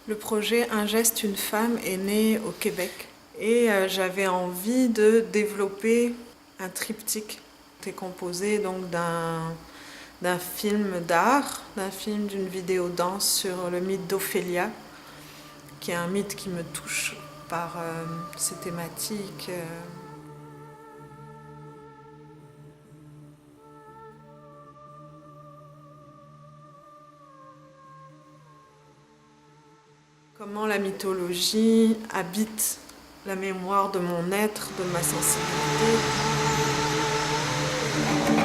Le projet Un geste, une femme est né au Québec et j'avais envie de développer un triptyque qui est composé donc d'un film d'art, d'une vidéo danse sur le mythe d'Ophélia, qui est un mythe qui me touche par ses thématiques. Comment la mythologie habite la mémoire de mon être, de ma sensibilité.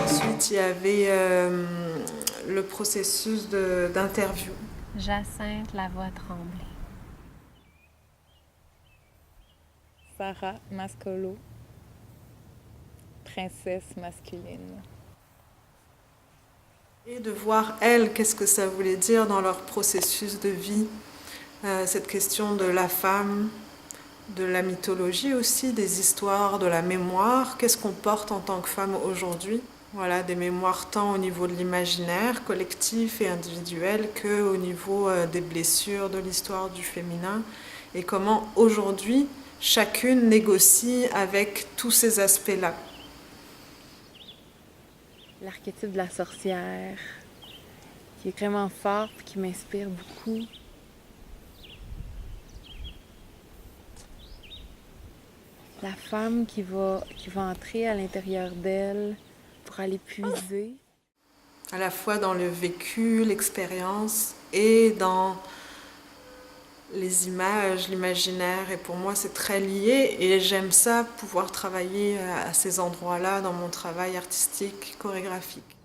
Ensuite, il y avait le processus d'interview. Jacinthe Lavoie Tremblay. Sarah Mascolo, princesse masculine. Et de voir, elles, qu'est-ce que ça voulait dire dans leur processus de vie. Cette question de la femme, de la mythologie aussi, des histoires, de la mémoire. Qu'est-ce qu'on porte en tant que femme aujourd'hui? Voilà, des mémoires tant au niveau de l'imaginaire collectif et individuel qu'au niveau des blessures, de l'histoire du féminin. Et comment aujourd'hui, chacune négocie avec tous ces aspects-là. L'archétype de la sorcière, qui est vraiment fort et qui m'inspire beaucoup. La femme qui va entrer à l'intérieur d'elle pour aller puiser. À la fois dans le vécu, l'expérience et dans les images, l'imaginaire. Et pour moi, c'est très lié et j'aime ça, pouvoir travailler à ces endroits-là dans mon travail artistique, chorégraphique.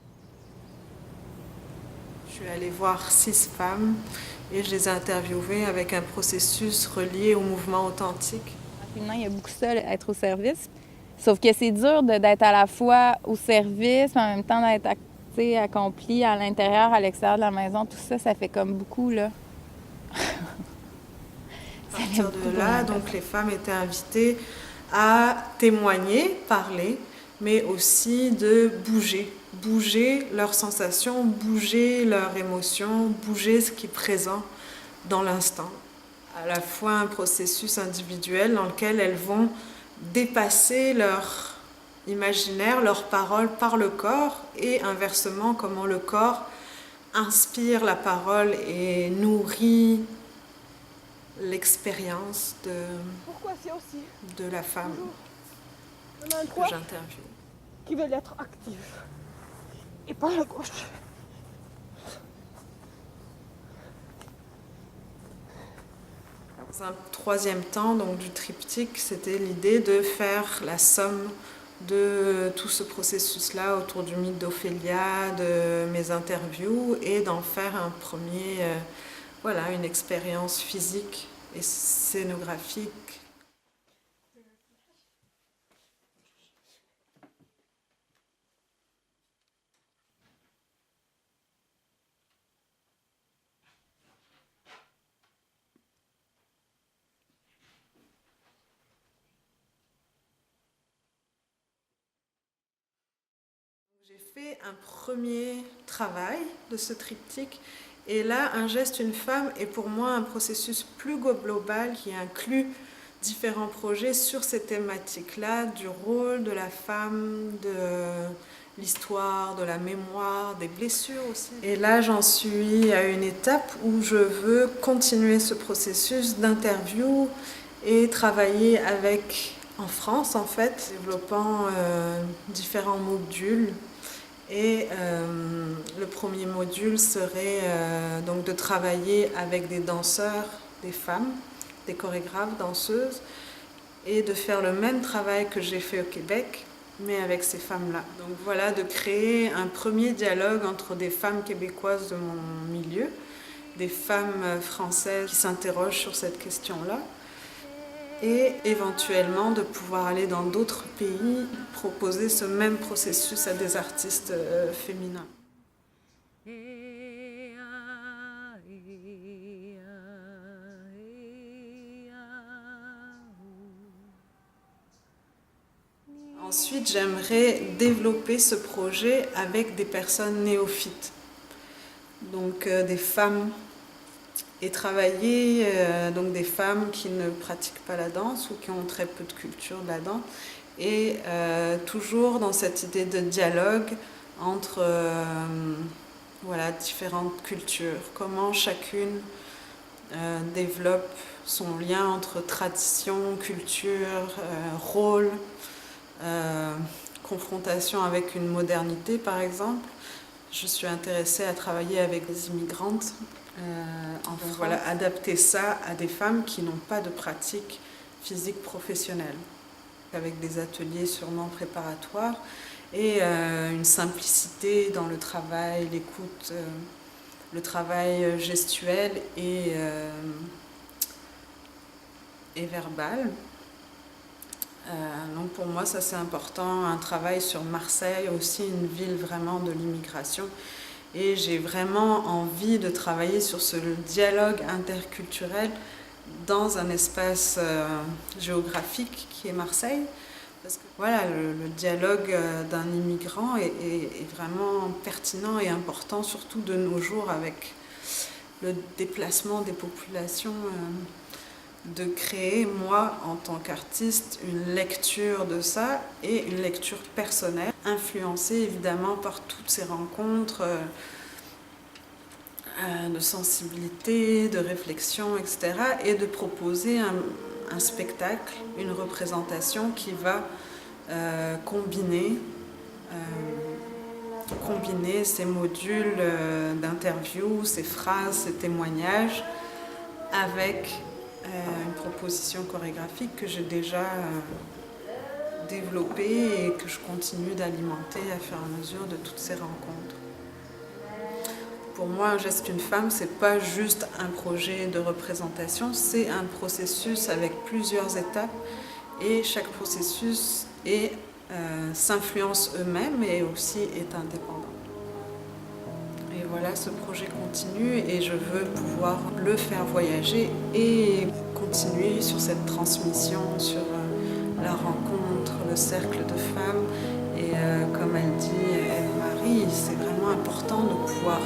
Je suis allée voir 6 femmes et je les ai interviewées avec un processus relié au mouvement authentique. Maintenant, il y a beaucoup ça, être au service. Sauf que c'est dur d'être à la fois au service, mais en même temps d'être accompli à l'intérieur, à l'extérieur de la maison. Tout ça, ça fait comme beaucoup, là. À partir de là, donc les femmes étaient invitées à témoigner, parler, mais aussi de bouger leurs sensations, bouger leurs émotions, bouger ce qui est présent dans l'instant. À la fois un processus individuel dans lequel elles vont dépasser leur imaginaire, leurs paroles par le corps et inversement comment le corps inspire la parole et nourrit l'expérience de la femme que j'interviewe. Qui veut être active et pas la gauche. Dans un troisième temps donc, du triptyque, c'était l'idée de faire la somme de tout ce processus-là autour du mythe d'Ophélia, de mes interviews, et d'en faire un premier, une expérience physique et scénographique. J'ai fait un premier travail de ce triptyque et là, Un geste, une femme est pour moi un processus plus global qui inclut différents projets sur ces thématiques-là, du rôle de la femme, de l'histoire, de la mémoire, des blessures aussi. Et là, j'en suis à une étape où je veux continuer ce processus d'interview et travailler en France en fait, développant différents modules. Et le premier module serait donc de travailler avec des danseurs, des femmes, des chorégraphes, danseuses, et de faire le même travail que j'ai fait au Québec, mais avec ces femmes-là. Donc voilà, de créer un premier dialogue entre des femmes québécoises de mon milieu, des femmes françaises qui s'interrogent sur cette question-là, et éventuellement de pouvoir aller dans d'autres pays proposer ce même processus à des artistes féminins. Ensuite, j'aimerais développer ce projet avec des personnes néophytes, donc des femmes et travailler donc des femmes qui ne pratiquent pas la danse ou qui ont très peu de culture de la danse, et toujours dans cette idée de dialogue entre voilà, différentes cultures, comment chacune développe son lien entre tradition, culture, rôle, confrontation avec une modernité par exemple. Je suis intéressée à travailler avec des immigrantes, voilà, adapter ça à des femmes qui n'ont pas de pratique physique professionnelle, avec des ateliers sûrement préparatoires et une simplicité dans le travail, l'écoute, le travail gestuel et verbal. Donc pour moi ça c'est important, un travail sur Marseille, aussi une ville vraiment de l'immigration, et j'ai vraiment envie de travailler sur ce dialogue interculturel dans un espace géographique qui est Marseille, parce que voilà, le dialogue d'un immigrant est vraiment pertinent et important, surtout de nos jours avec le déplacement des populations. De créer, moi, en tant qu'artiste, une lecture de ça et une lecture personnelle, influencée évidemment par toutes ces rencontres de sensibilité, de réflexion, etc. et de proposer un spectacle, une représentation qui va combiner ces modules d'interview, ces phrases, ces témoignages avec une proposition chorégraphique que j'ai déjà développée et que je continue d'alimenter à fur et à mesure de toutes ces rencontres. Pour moi, un geste une femme, c'est pas juste un projet de représentation, c'est un processus avec plusieurs étapes et chaque processus s'influence eux-mêmes et aussi est indépendant. Et voilà, ce projet continue et je veux pouvoir le faire voyager et continuer sur cette transmission, sur la rencontre, le cercle de femmes. Et comme elle dit, Eve-Marie, c'est vraiment important de pouvoir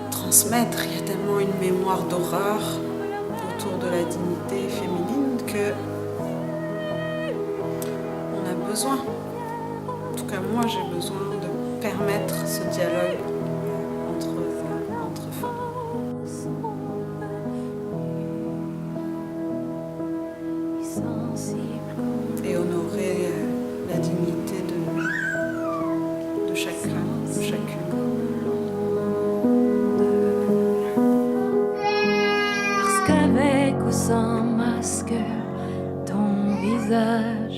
transmettre. Il y a tellement une mémoire d'horreur autour de la dignité féminine que on a besoin, en tout cas moi j'ai besoin de permettre ce dialogue entre femmes. Et honorer la dignité de chacun, de chacune. Parce qu'avec ou sans masque, ton visage